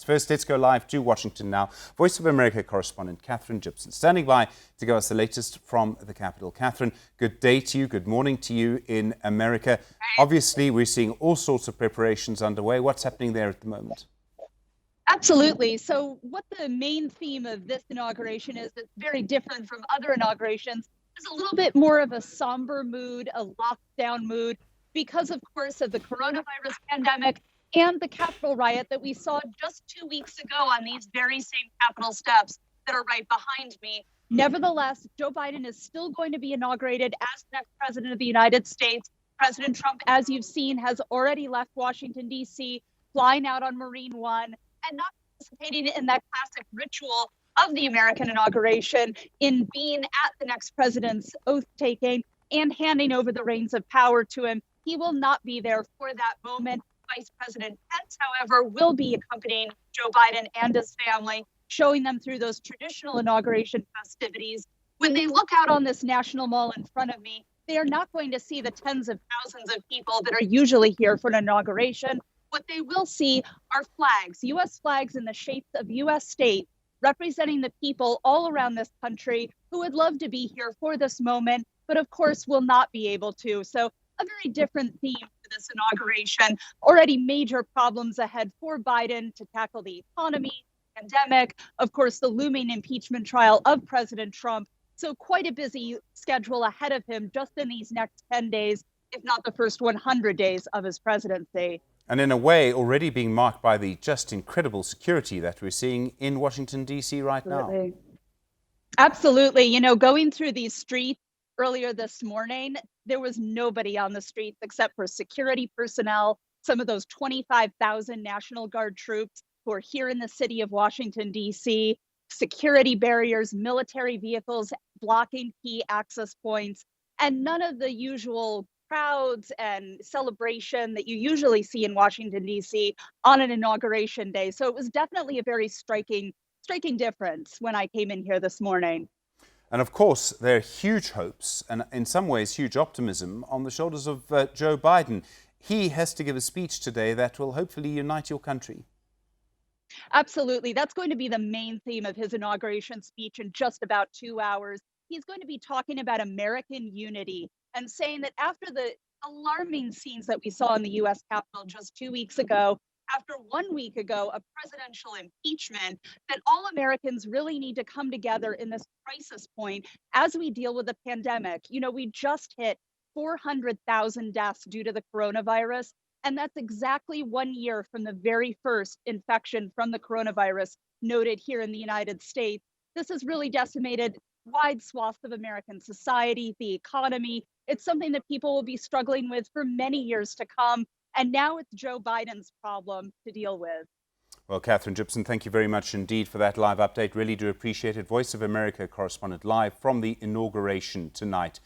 First, let's go live to Washington now. Voice of America correspondent Katherine Gypson standing by to give us the latest from the Capitol. Katherine, good day to you, good morning to you in America. Obviously, we're seeing all sorts of preparations underway. What's happening there at the moment? Absolutely. So what the main theme of this inauguration is that's very different from other inaugurations is a little bit more of a somber mood, a lockdown mood, because of course of the coronavirus pandemic and the Capitol riot that we saw just 2 weeks ago on these very same Capitol steps that are right behind me. Nevertheless, Joe Biden is still going to be inaugurated as the next president of the United States. President Trump, as you've seen, has already left Washington, D.C., flying out on Marine One, and not participating in that classic ritual of the American inauguration in being at the next president's oath taking and handing over the reins of power to him. He will not be there for that moment. Vice President Pence, however, will be accompanying Joe Biden and his family, showing them through those traditional inauguration festivities. When they look out on this National Mall in front of me, they are not going to see the tens of thousands of people that are usually here for an inauguration. What they will see are flags, U.S. flags in the shapes of U.S. states, representing the people all around this country who would love to be here for this moment, but of course will not be able to. So a very different theme for this inauguration. Already major problems ahead for Biden to tackle the economy, pandemic, of course, the looming impeachment trial of President Trump. So quite a busy schedule ahead of him just in these next 10 days, if not the first 100 days of his presidency. And in a way, already being marked by the just incredible security that we're seeing in Washington, D.C. right now. Absolutely. You know, going through these streets earlier this morning, there was nobody on the streets except for security personnel, some of those 25,000 National Guard troops who are here in the city of Washington, D.C., security barriers, military vehicles blocking key access points, and none of the usual crowds and celebration that you usually see in Washington, D.C. on an inauguration day. So it was definitely a very striking difference when I came in here this morning. And of course, there are huge hopes and in some ways huge optimism on the shoulders of Joe Biden. He has to give a speech today that will hopefully unite your country. Absolutely. That's going to be the main theme of his inauguration speech in just about 2 hours. He's going to be talking about American unity and saying that after the alarming scenes that we saw in the U.S. Capitol just 2 weeks ago, after 1 week ago, a presidential impeachment, that all Americans really need to come together in this crisis point as we deal with the pandemic. You know, we just hit 400,000 deaths due to the coronavirus, and that's exactly 1 year from the very first infection from the coronavirus noted here in the United States. This has really decimated wide swaths of American society, the economy. It's something that people will be struggling with for many years to come. And now it's Joe Biden's problem to deal with. Well, Katherine Gypson, thank you very much indeed for that live update. Really do appreciate it. Voice of America correspondent live from the inauguration tonight.